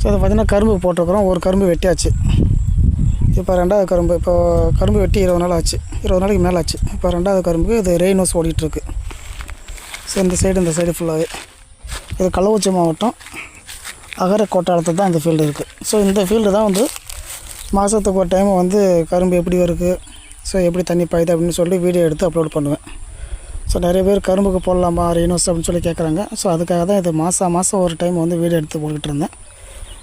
So அதை பார்த்திங்கன்னா கரும்பு போட்டிருக்கிறோம். ஒரு கரும்பு வெட்டியாச்சு. இப்போ ரெண்டாவது கரும்பு, இப்போ கரும்பு வெட்டி 20 நாள் ஆச்சு, 20 நாளைக்கு மேலே ஆச்சு. இப்போ ரெண்டாவது கரும்புக்கு இது ரெயின் ஹவுஸ் ஓடிட்டுருக்கு. ஸோ இந்த சைடு ஃபுல்லாகவே இது கள்ளக்குறிச்சி மாவட்டம் அகரக்கோட்டாளத்தில் தான் இந்த ஃபீல்டு இருக்குது. ஸோ இந்த ஃபீல்டு தான் வந்து மாதத்துக்கு ஒரு டைம் வந்து கரும்பு எப்படி வருது, ஸோ எப்படி தண்ணி பாயுது அப்படின்னு சொல்லி வீடியோ எடுத்து அப்லோட் பண்ணுவேன். ஸோ நிறைய பேர் கரும்புக்கு போடலாமா ரெயின் ஹவுஸ் அப்படின்னு சொல்லி கேட்குறாங்க. ஸோ அதுக்காக தான் இது மாதம் ஒரு டைம் வந்து வீடியோ எடுத்து போட்டுக்கிட்டு இருந்தேன்.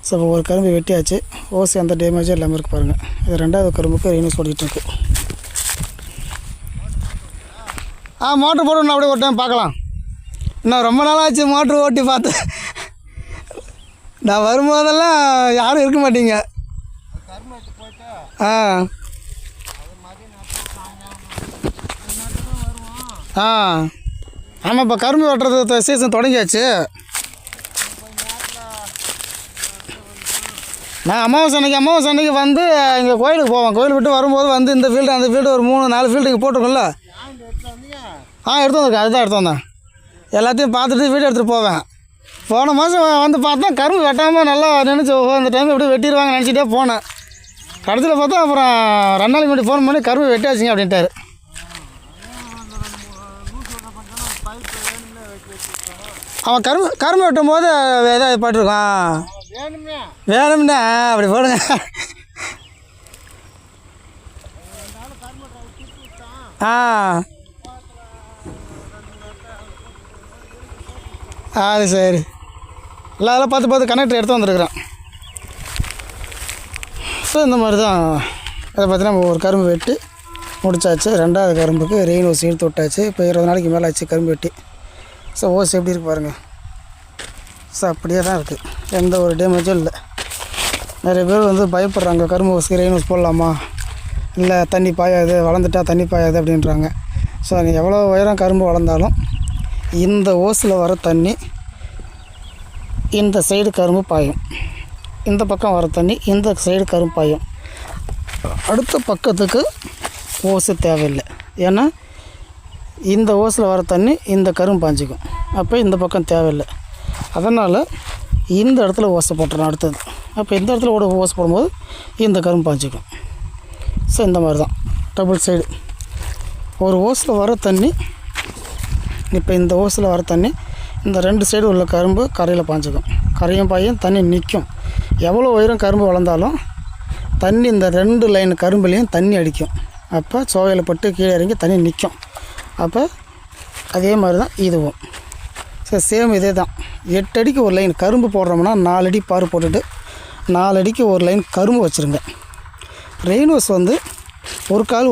ஸோ ஒரு கரும்பு வெட்டியாச்சு. ஓசி அந்த டேமேஜும் எல்லாமே இருக்குது பாருங்கள். இது ரெண்டாவது கரும்புக்கு ரெயின் ஹவுஸ் ஓடிட்டுருக்கு. மோட்ரு போட்டு அப்படியே ஒரு டைம் பார்க்கலாம். இன்னும் ரொம்ப நாளாச்சு மோட்ரு ஓட்டி பார்த்து. நான் வரும்போதெல்லாம் யாரும் இருக்க மாட்டீங்க. ஆமாம், இப்போ கரும்பு வெட்டுறது சீசன் தொடங்கியாச்சு. நான் அமாவாசை அன்னைக்கு வந்து இங்கே கோயிலுக்கு போவேன். கோயில் விட்டு வரும்போது வந்து இந்த ஃபீல்டு அந்த ஃபீல்டு ஒரு 3-4 ஃபீல்டு இங்கே போட்டிருக்கோம்ல. எடுத்து வந்திருக்கேன். அதுதான் எடுத்து வந்தேன். எல்லாத்தையும் பார்த்துட்டு வீடியோ எடுத்துகிட்டு போவேன். போன மாதம் வந்து பார்த்தா கரும்பு வெட்டாமல் நல்லா நினச்சி இந்த டைம் எப்படி வெட்டிடுவாங்க நினச்சிட்டே போனேன். கடைசியில் பார்த்தா அப்புறம் 2 நாளைக்கு முன்னாடி ஃபோன் பண்ணி கரும்பு வெட்டியாச்சுங்க அப்படின்ட்டாரு. அவன் கரும்பு வெட்டும் போது ஏதாவது பாட்டுருக்கான் வேணும்னா அப்படி போடுங்க. அது சரி. இல்லை அதெல்லாம் பார்த்து கனெக்டர் எடுத்து வந்துருக்குறேன். ஸோ இந்த மாதிரி தான் அதை பார்த்தீங்கன்னா ஒரு கரும்பு வெட்டி முடிச்சாச்சு. ரெண்டாவது கரும்புக்கு ரெயின் ஹவுஸ் இழுத்து விட்டாச்சு. இப்போ 20 நாளைக்கு மேலே ஆச்சு கரும்பு வெட்டி. ஸோ ஓஸ் எப்படி இருக்கு பாருங்கள். ஸோ அப்படியே தான் இருக்குது, எந்த ஒரு டேமேஜும் இல்லை. நிறைய பேர் வந்து பயப்படுறாங்க கரும்பு ஓஸுக்கு ரெயின் ஹவுஸ் போடலாமா, இல்லை தண்ணி பாயாது, வளர்ந்துட்டா தண்ணி பாயாது அப்படின்றாங்க. ஸோ நீங்கள் எவ்வளோ உயரம் கரும்பு வளர்ந்தாலும் இந்த ஓஸில் வர தண்ணி இந்த சைடு கரும்பு பாயும், இந்த பக்கம் வர தண்ணி இந்த சைடு கரும்பு பாயும். அடுத்த பக்கத்துக்கு ஓஸு தேவையில்லை. ஏன்னா இந்த ஓஸில் வர தண்ணி இந்த கரும்பு பாஞ்சிக்கும். அப்போ இந்த பக்கம் தேவையில்லை. அதனால் இந்த இடத்துல ஓசை போட்டுறோம் அடுத்தது. அப்போ இந்த இடத்துல ஓசை போடும்போது இந்த கரும்பு பாஞ்சிக்கும். ஸோ இந்த மாதிரி தான் டபுள் சைடு ஒரு ஓஸில் வர தண்ணி. இப்போ இந்த ஓஸில் வர தண்ணி இந்த 2 சைடு உள்ள கரும்பு கரையில் பாஞ்சிக்கும். கரையும் பாயும் தண்ணி நிற்கும். எவ்வளோ உயரம் கரும்பு வளர்ந்தாலும் தண்ணி இந்த 2 லைன் கரும்புலேயும் தண்ணி அடிக்கும். அப்போ சோவையில் பட்டு கீழே இறங்கி தண்ணி நிற்கும். அப்போ அதே மாதிரி தான் இதுவும். ஸோ சேம் இதே தான். 8 அடிக்கு ஒரு லைன் கரும்பு போடுறோம்னா 4 அடி பாரு போட்டுட்டு 4 அடிக்கு ஒரு லைன் கரும்பு வச்சுருங்க. ரெயின் ஹவுஸ் வந்து ஒரு கால்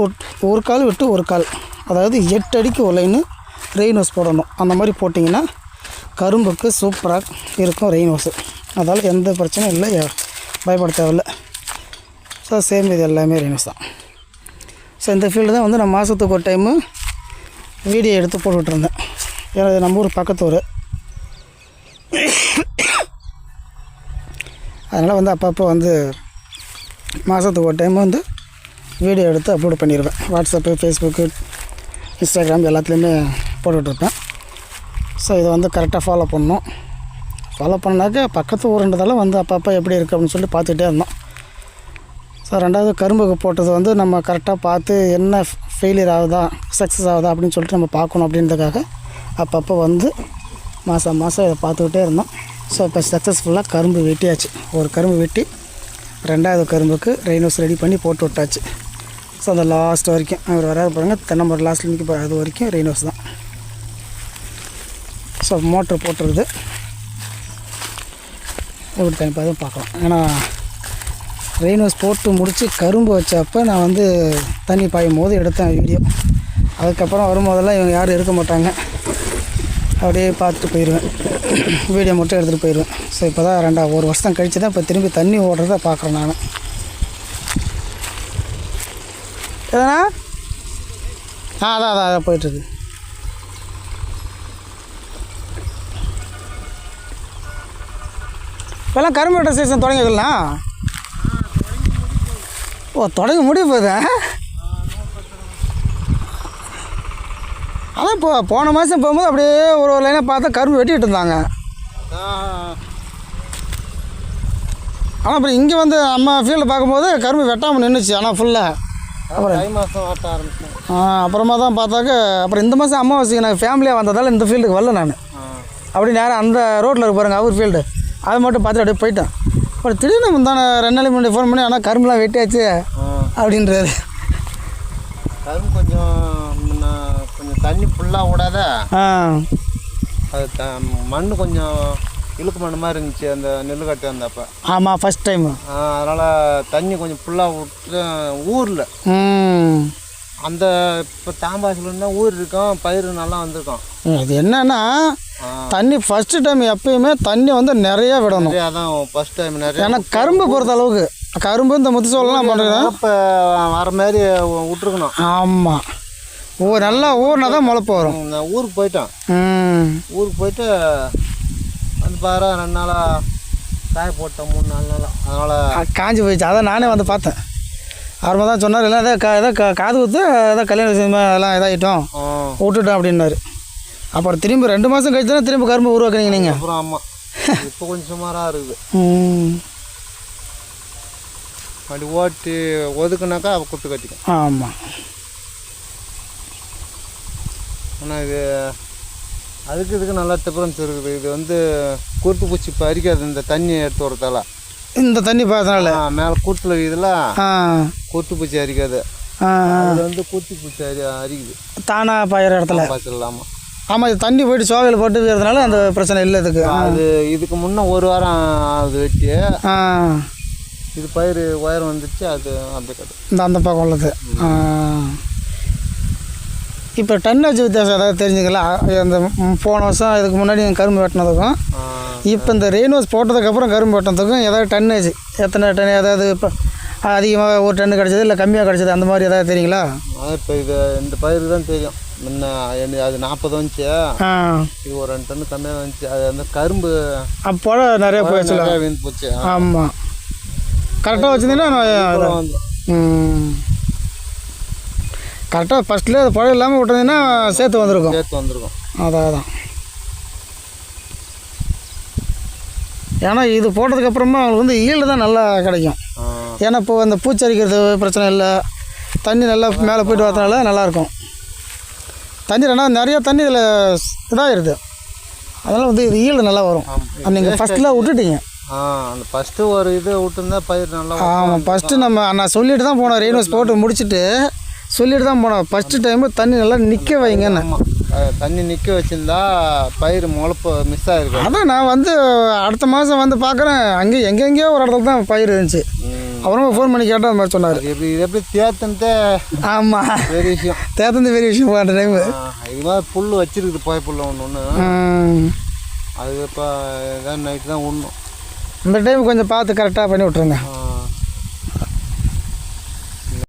விட்டு ஒரு கால், அதாவது 8 அடிக்கு ஒரு லைனு ரெயின் ஹவுஸ் போடணும். அந்த மாதிரி போட்டிங்கன்னா கரும்புக்கு சூப்பராக இருக்கும் ரெயின் ஹவுஸு. அதால் எந்த பிரச்சனையும் இல்லை, பயப்பட தேவையில்லை. ஸோ சேம் இது எல்லாமே ரெயின் ஹவுஸ் தான். ஸோ இந்த ஃபீல்டு தான் வந்து நான் மாதத்துக்கு ஒரு டைமு வீடியோ எடுத்து போட்டுக்கிட்டுருந்தேன். ஏன்னா இது நம்ம ஊர் பக்கத்து ஊர். அதனால் வந்து அப்பப்போ வந்து மாதத்துக்கு ஒரு டைம் வந்து வீடியோ எடுத்து அப்லோட் பண்ணிடுவேன். வாட்ஸ்அப்பு, ஃபேஸ்புக்கு, இன்ஸ்டாகிராம் எல்லாத்துலேயுமே போட்டுட்ருப்பேன். ஸோ இதை வந்து கரெக்டாக ஃபாலோ பண்ணணும். ஃபாலோ பண்ணாக்க பக்கத்து ஊருன்றதால வந்து அப்பப்போ எப்படி இருக்குது அப்படின்னு சொல்லி பார்த்துக்கிட்டே இருந்தோம். ஸோ ரெண்டாவது கரும்புக்கு போட்டது வந்து நம்ம கரெக்டாக பார்த்து என்ன ஃபெயிலியர் ஆகுதா சக்ஸஸ் ஆகுதா அப்படின்னு சொல்லிட்டு நம்ம பார்க்கணும் அப்படின்றதுக்காக அப்பப்போ வந்து மாதம் இதை பார்த்துக்கிட்டே இருந்தோம். ஸோ இப்போ சக்ஸஸ்ஃபுல்லாக கரும்பு வெட்டியாச்சு. ஒரு கரும்பு வெட்டி ரெண்டாவது கரும்புக்கு ரெயின் ஹவுஸ் ரெடி பண்ணி போட்டு விட்டாச்சு. ஸோ அந்த லாஸ்ட் வரைக்கும் அவர் வராது பாருங்கள், தென்னம்பரம் லாஸ்ட்டில் நிற்க போகிற அது வரைக்கும் ரெயின் ஹவுஸ் தான். ஸோ மோட்ரு போட்டுருக்குது, எப்படி தண்ணி பாதும் பார்க்கலாம். ஏன்னா ரெயின் ஹவுஸ் போட்டு முடித்து கரும்பு வச்சப்போ நான் வந்து தண்ணி பாயும் போது எடுத்தேன் வீடியோ. அதுக்கப்புறம் வரும்போதெல்லாம் இவங்க யாரும் இருக்க மாட்டாங்க, அப்படியே பார்த்துட்டு போயிடுவேன், வீடியோ மட்டும் எடுத்துகிட்டு போயிடுவேன். ஸோ இப்போ தான் ஒரு வருஷம் கழித்து தான் இப்போ திரும்பி தண்ணி ஓடுறத பார்க்குறேன் நான். எதனா அதான் போயிட்டுருக்கு. இப்போல்லாம் கரும்பு வெட்ட சீசன் தொடங்கிக்கலாம். தொடங்கி முடிய போகுது. அதான் இப்போ போன மாதம் போகும்போது அப்படியே ஒரு லைனாக பார்த்தா கரும்பு வெட்டிகிட்டு இருந்தாங்க. ஆனால் அப்புறம் இங்கே வந்து நம்ம ஃபீல்டில் பார்க்கும்போது கரும்பு வெட்டாமல் நின்றுச்சு ஆனால் ஃபுல்லாக அப்புறம் தை மாதம் வெட்ட ஆரம்பிச்சேன். அப்புறமா தான் பார்த்தாக்க அப்புறம் இந்த மாதம் அம்மாவாசைக்கு நான் ஃபேமிலியாக வந்ததால் இந்த ஃபீல்டுக்கு வரல நான். அப்படி நேரம் அந்த ரோட்டில் இருக்கு பாருங்கள் அவர் ஃபீல்டு, அதை மட்டும் பார்த்துட்டு அப்படியே போயிட்டேன். அப்புறம் திடீர்னு முந்தான 2 நாளைக்கு முன்னாடி ஃபோன் பண்ணி ஆனால் கரும்புலாம் வெட்டியாச்சு அப்படின்றாரு. கரும்பு கொஞ்சம் தண்ணி ஃபுல்லாக விடாத, அது மண் கொஞ்சம் இழுக்கு மண் மாதிரி இருந்துச்சு அந்த நெல் கட்டு வந்தப்போ. ஆமாம் ஃபஸ்ட் டைம். அதனால் தண்ணி கொஞ்சம் ஃபுல்லாக விட்டு ஊரில் அந்த இப்போ தாம்பாசில் ஊர் இருக்கும், பயிர் நல்லா வந்திருக்கும். இது என்னன்னா தண்ணி ஃபஸ்ட்டு டைம் எப்பயுமே தண்ணி வந்து நிறைய விடணும். அதான் ஃபஸ்ட் டைம் நிறைய. ஏன்னா கரும்பு பொறுத்த அளவுக்கு கரும்பு இந்த முத்துசோளம்லாம் பண்ணுறேன் இப்போ வர மாதிரி விட்டுருக்கணும். ஆமாம், நல்லா ஊர்னா தான் முளைப்பு வரும். நான் ஊருக்கு போயிட்டேன். ஊருக்கு போயிட்டு வந்து பாரு 2 நாளாக காய போட்டேன், 3-4 நாளாக. அதனால் காஞ்சி போயிடுச்சு. அதான் நானே வந்து பார்த்தேன். அவருமா தான் சொன்னார், இல்லை ஏதோ காது குத்து ஏதோ கல்யாண விஷயமா எல்லாம் இதாகிட்டோம் விட்டுட்டோம் அப்படின்னாரு. அப்புறம் திரும்பி 2 மாதம் கழிச்சு தான் திரும்ப கரும்பு உருவாக்குறீங்க நீங்கள். அப்புறம் ஆமாம், இப்போ கொஞ்சம் சுமாராக இருக்குது. அப்படி ஓட்டி ஒதுக்குனாக்கா குத்து கட்டிக்கும். ஆமாம். ஆனால் இது அதுக்கு இதுக்கு நல்லா டிஃப்ரென்ஸ் இருக்குது. இது வந்து குருத்து பூச்சி இப்போ அரிக்காது இந்த தண்ணி எடுத்து வரதால. இந்த தண்ணி பார்த்தனால மேலே கூட்டில் இதெல்லாம் குருத்து பூச்சி அரிக்காது. அது வந்து குருத்து பூச்சி அரிக்குது தானாக பாயிற இடத்துல. இல்லாமல் ஆமாம், இது தண்ணி போய்ட்டு சோகையில் போட்டு இருக்கிறதுனால அந்த பிரச்சனை இல்லை இதுக்கு. அது இதுக்கு முன்னே 1 வாரம் அது வெட்டி இது பயிர் உயரம் வந்துச்சு, அது அப்படி கட்டு அந்த பக்கம் உள்ளது. இப்போ டன்னேஜ் வித்தியாசம் ஏதாவது தெரிஞ்சுக்கலாம். அந்த போன வருஷம் இதுக்கு முன்னாடி கரும்பு வெட்டினதுக்கும் இப்போ இந்த ரெயின்வாஷ் போட்டதுக்கப்புறம் கரும்பு வெட்டினதுக்கும் ஏதாவது டன்னேஜ் எத்தனை டன், ஏதாவது இப்போ அதிகமாக 1 டன் கிடச்சது இல்லை கம்மியாக கிடச்சது அந்த மாதிரி ஏதாவது தெரியுங்களா? இப்போ இது இந்த பயிருக்கு தான் தெரியும். முன்ன அது 40 வந்துச்சு, இது ஒரு 2 டன் கம்மியாக வந்துச்சு. அது அந்த கரும்பு அப்போ நிறைய போயிடுச்சு, வீண் போச்சு. ஆமாம், கரெக்டாக வச்சுருந்தீங்கன்னா கரெக்டாக ஃபஸ்ட்லேயே அது பழம் இல்லாமல் விட்டுருந்தீங்கன்னா சேர்த்து வந்திருக்கும். அதான் ஏன்னா இது போட்டதுக்கப்புறமா அவங்களுக்கு வந்து ஈல்டு தான் நல்லா கிடைக்கும். ஏன்னா இப்போ அந்த பூச்சரிக்கிறது பிரச்சனை இல்லை, தண்ணி நல்லா மேலே போய்ட்டு வரதுனால நல்லாயிருக்கும். தண்ணி நிறைய தண்ணி இதில் இதாகிடுது, அதனால் வந்து இது ஈல்டு நல்லா வரும். நீங்கள் ஃபஸ்ட்டில் விட்டுட்டீங்க. அந்த ஃபஸ்ட்டு ஒரு இது விட்டுருந்தா பயிர் நல்லா. ஆமாம், ஃபஸ்ட்டு நான் சொல்லிட்டு தான் போனேன், ரெயின்வாஷ் போட்டு முடிச்சுட்டு சொல்லிட்டு தான் போனேன். ஃபஸ்ட்டு டைமு தண்ணி நல்லா நிற்க வைங்கன்னு. தண்ணி நிற்க வச்சுருந்தா பயிர் முளைப்பு மிஸ் ஆகிருக்கு. அதான் நான் வந்து அடுத்த மாதம் வந்து பார்க்குறேன், அங்கே எங்கெங்கேயோ ஒரு இடத்துல தான் பயிர் இருந்துச்சு. அப்புறமா ஃபோன் பண்ணி கேட்டால் அந்த மாதிரி சொன்னார். இது எப்படி தேர்த்துன்ட்டு. ஆமாம், பெரிய விஷயம். தேர்த்து பெரிய விஷயம் போன்ற டைமு. இது மாதிரி புல் வச்சிருக்குது, போய் புல் ஒன்று அது இப்போ நைட்டு தான் உண்ணும். இந்த டைம் கொஞ்சம் பார்த்து கரெக்டாக பண்ணி விட்ருங்க.